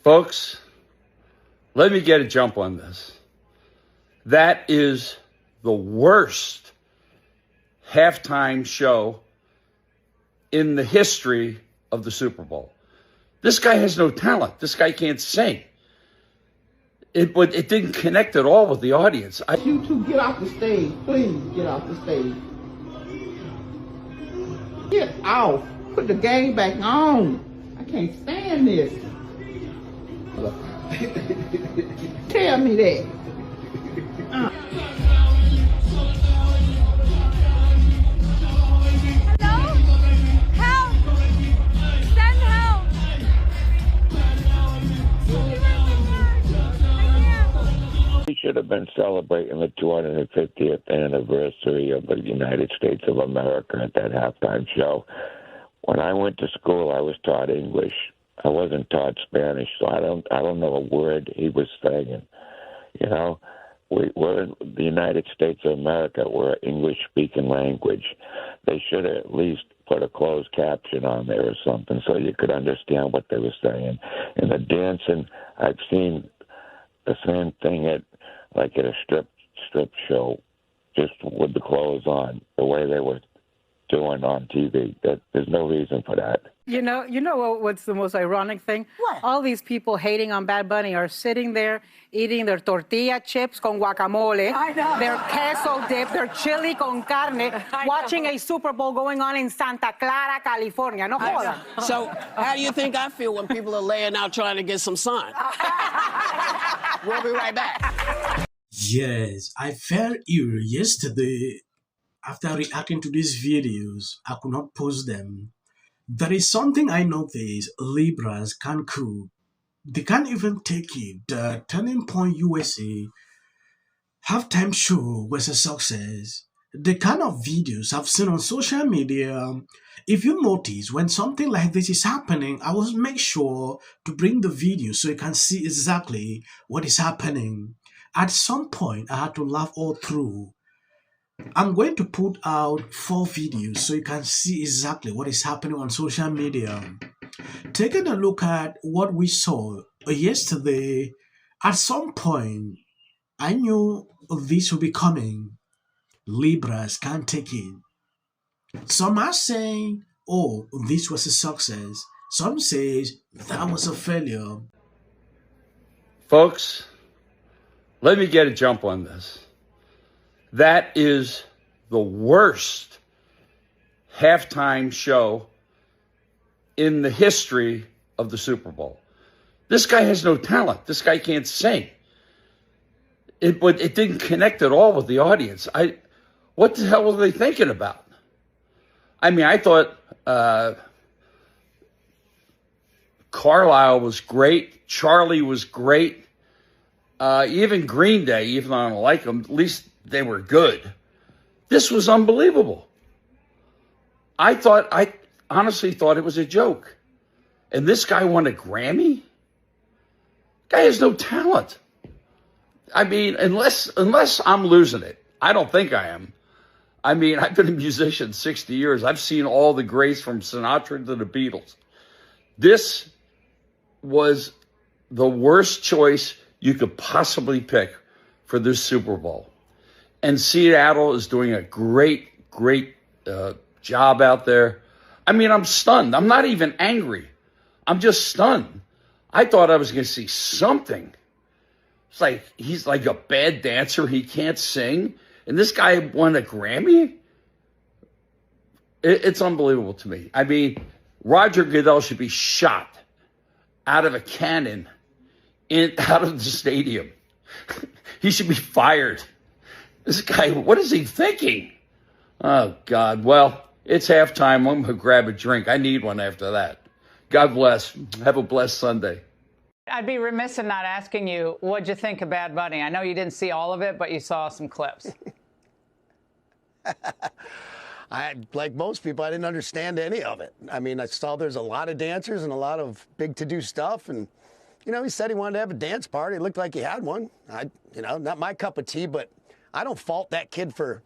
Folks, let me get a jump on this. That is the worst halftime show in the history of the Super Bowl. This guy has no talent. This guy can't sing. It didn't connect at all with the audience. You two get off the stage. Please get off the stage. Get off. Put the game back on. I can't stand this. Tell me that. Hello? Help! Send help! We should have been celebrating the 250th anniversary of the United States of America at that halftime show. When I went to school, I was taught English. I wasn't taught Spanish, so I don't know a word he was saying. You know, we're in the United States of America. We're an English-speaking language. They should have at least put a closed caption on there or something so you could understand what they were saying. And the dancing, I've seen the same thing at a strip show, just with the clothes on, the way they were doing on TV. There's no reason for that. You know what's the most ironic thing? What? All these people hating on Bad Bunny are sitting there eating their tortilla chips con guacamole, their queso dip, their chili con carne, watching a Super Bowl going on in Santa Clara, California. No joda. So how do you think I feel when people are laying out trying to get some sun? We'll be right back. Yes, I felt ill yesterday. After reacting to these videos, I could not post them. There is something I noticed Libras can't cook. They can't even take it. The Turning Point USA halftime show was a success. The kind of videos I've seen on social media, if you notice when something like this is happening, I will make sure to bring the video so you can see exactly what is happening. At some point, I had to laugh all through. I'm going to put out 4 videos so you can see exactly what is happening on social media. Taking a look at what we saw yesterday, at some point, I knew this would be coming. Libras can't take it. Some are saying, oh, this was a success. Some say that was a failure. Folks, let me get a jump on this. That is the worst halftime show in the history of the Super Bowl. This guy has no talent. This guy can't sing. It didn't connect at all with the audience. What the hell were they thinking about? I mean, I thought Carlisle was great. Charlie was great. Even Green Day, even though I don't like them, at least they were good. This was unbelievable. I honestly thought it was a joke. And this guy won a Grammy? Guy has no talent. I mean, unless I'm losing it. I don't think I am. I mean, I've been a musician 60 years. I've seen all the greats from Sinatra to the Beatles. This was the worst choice you could possibly pick for this Super Bowl. And Seattle is doing a great job out there. I mean, I'm stunned. I'm not even angry. I'm just stunned. I thought I was going to see something. It's like he's like a bad dancer. He can't sing. And this guy won a Grammy? It's unbelievable to me. I mean, Roger Goodell should be shot out of a cannon out of the stadium. He should be fired. This guy, what is he thinking? Oh, God. Well, it's halftime. I'm going to grab a drink. I need one after that. God bless. Have a blessed Sunday. I'd be remiss in not asking you, what'd you think of Bad Bunny? I know you didn't see all of it, but you saw some clips. Like most people, I didn't understand any of it. I mean, I saw there's a lot of dancers and a lot of big to-do stuff. And, you know, he said he wanted to have a dance party. It looked like he had one. Not my cup of tea, but I don't fault that kid for,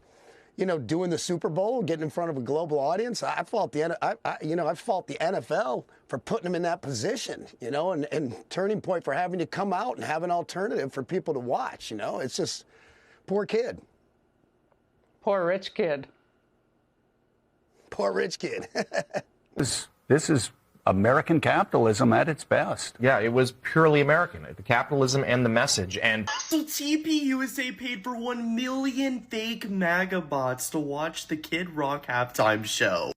doing the Super Bowl, getting in front of a global audience. I fault the NFL for putting him in that position, and turning point for having to come out and have an alternative for people to watch. It's just poor kid. Poor rich kid. Poor rich kid. This is American capitalism at its best. Yeah, it was purely American, the capitalism and the message. And so TP USA paid for 1 million fake MAGA bots to watch the Kid Rock halftime show.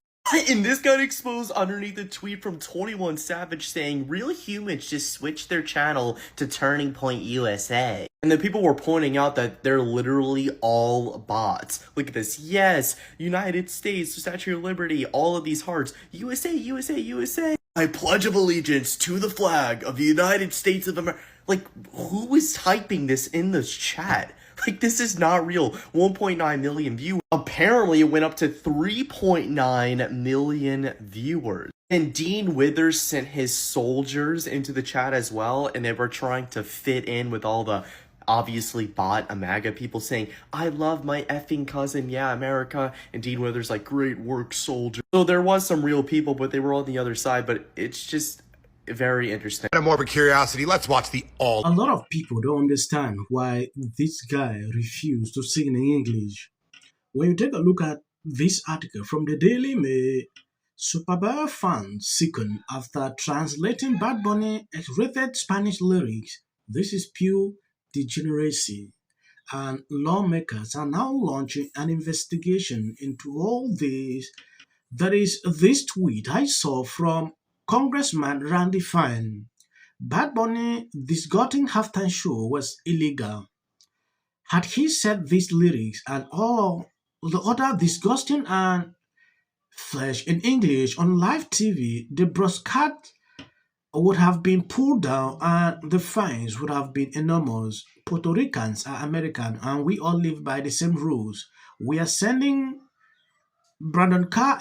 And this got exposed underneath a tweet from 21 Savage saying real humans just switched their channel to Turning Point USA. And then people were pointing out that they're literally all bots. Look at this. Yes, United States, Statue of Liberty, all of these hearts. USA, USA, USA. I pledge of allegiance to the flag of the United States of America. Like, who is typing this in this chat? Like, this is not real. 1.9 million views. Apparently, it went up to 3.9 million viewers. And Dean Withers sent his soldiers into the chat as well, and they were trying to fit in with all the obviously bot MAGA people saying, I love my effing cousin, yeah, America. And Dean Withers like, great work, soldier. So there was some real people, but they were on the other side. But it's just very interesting. Out of more of a curiosity, let's watch the all. A lot of people don't understand why this guy refused to sing in English. When you take a look at this article from the Daily Mail, Superbowl fans sickened after translating Bad Bunny X-rated Spanish lyrics. This is pure degeneracy, and lawmakers are now launching an investigation into all this. There is this tweet I saw from Congressman Randy Fine. Bad Bunny disgusting halftime show was illegal. Had he said these lyrics and all the other disgusting and flesh in English on live TV, the broadcast would have been pulled down and the fines would have been enormous. Puerto Ricans are American and we all live by the same rules. We are sending Brandon Carr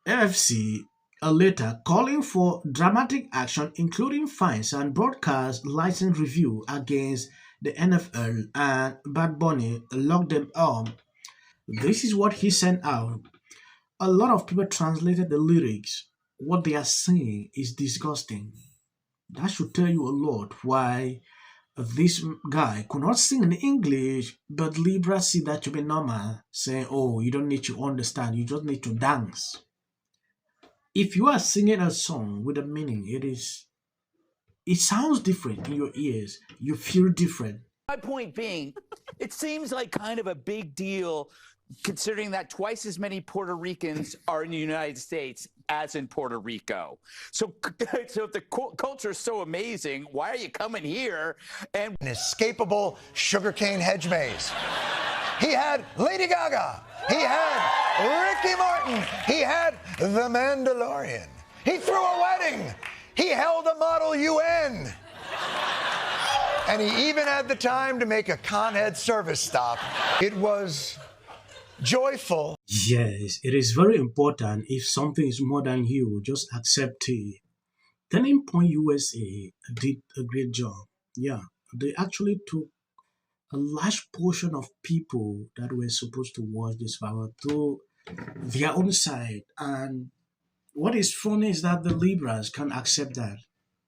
FFC a letter calling for dramatic action, including fines and broadcast license review against the NFL and Bad Bunny, lock them up. This is what he sent out. A lot of people translated the lyrics. What they are saying is disgusting. That should tell you a lot why this guy could not sing in English, but Libra see that to be normal, saying, oh, you don't need to understand, you just need to dance. If you are singing a song with a meaning, it sounds different in your ears. You feel different. My point being, it seems like kind of a big deal considering that twice as many Puerto Ricans are in the United States as in Puerto Rico. So if the culture is so amazing, why are you coming here? And an escapable sugarcane hedge maze. He had Lady Gaga. He had Ricky Martin. He had The Mandalorian. He threw a wedding. He held a Model UN. And he even had the time to make a Con Ed service stop. It was joyful. Yes, it is very important. If something is more than you, just accept it. Turning Point USA did a great job. Yeah, they actually took a large portion of people that were supposed to watch this power to their own side. And what is funny is that the Libras can't accept that.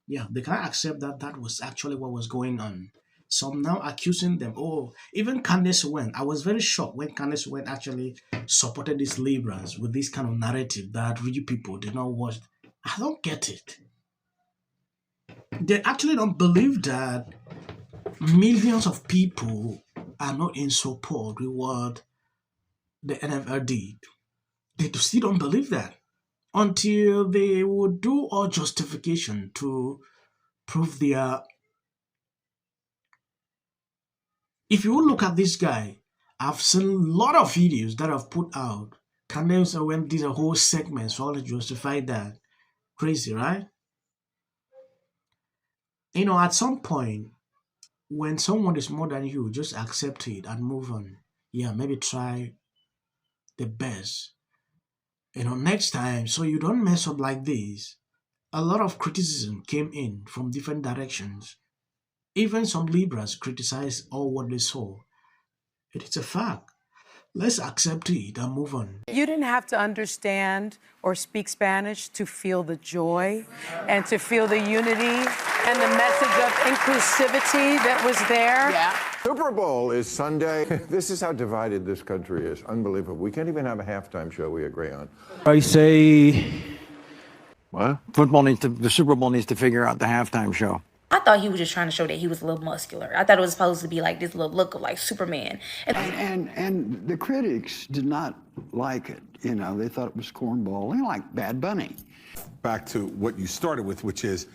Yeah, they can't accept that that was actually what was going on. So I'm now accusing them. Oh, even Candace Wen. I was very shocked when Candace Wen actually supported these Libras with this kind of narrative that rich people did not watch. I don't get it. They actually don't believe that millions of people are not in support with what the NFL did. They still don't believe that until they would do all justification to prove their. If you look at this guy, I've seen a lot of videos that I've put out. Candace Owens did a whole segment so to justify that. Crazy, right? You know, at some point, when someone is more than you, just accept it and move on. Yeah, maybe try the best. You know, next time, so you don't mess up like this. A lot of criticism came in from different directions. Even some Libras criticized all what they saw. It is a fact. Let's accept it and move on. You didn't have to understand or speak Spanish to feel the joy and to feel the unity and the message of inclusivity that was there. Yeah. Super Bowl is Sunday. This is how divided this country is. Unbelievable. We can't even have a halftime show we agree on. I say What? the Super Bowl needs to figure out the halftime show. I thought he was just trying to show that he was a little muscular. I thought it was supposed to be like this little look of like Superman. And the critics did not like it. You know, they thought it was cornball. They like Bad Bunny. Back to what you started with, which is,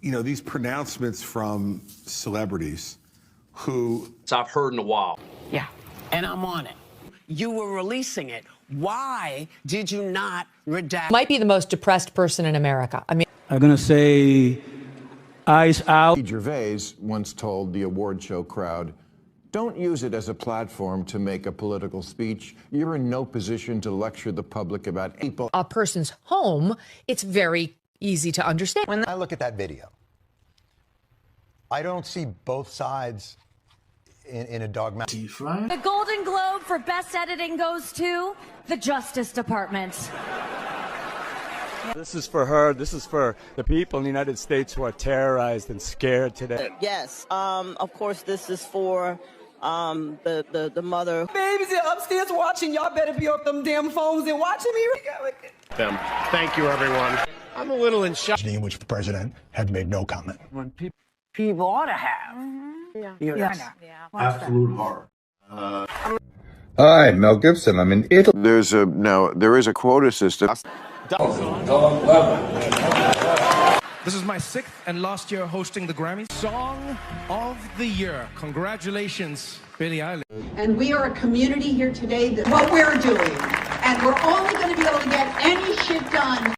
you know, these pronouncements from celebrities who I've heard in a while. Yeah. And I'm on it. You were releasing it. Why did you not redact? Might be the most depressed person in America. I mean, I'm going to say eyes out. Gervais once told the award show crowd, don't use it as a platform to make a political speech. You're in no position to lecture the public about people. a person's home, it's very easy to understand. When I look at that video, I don't see both sides in a dogmatic. The Golden Globe for Best Editing goes to the Justice Department. This is for her. This is for the people in the United States who are terrorized and scared today. Yes. Of course, this is for the mother. Babies are upstairs watching. Y'all better be off them damn phones and watching me. Them. Thank you, everyone. I'm a little in shock. In which the president had made no comment. When people ought to have. Absolute horror. Hi, Mel Gibson. I'm in Italy. There is a quota system. This is my 6th and last year hosting the Grammys. Song of the Year. Congratulations, Billie Eilish. And we are a community here today that what we're doing, and we're only going to be able to get any shit done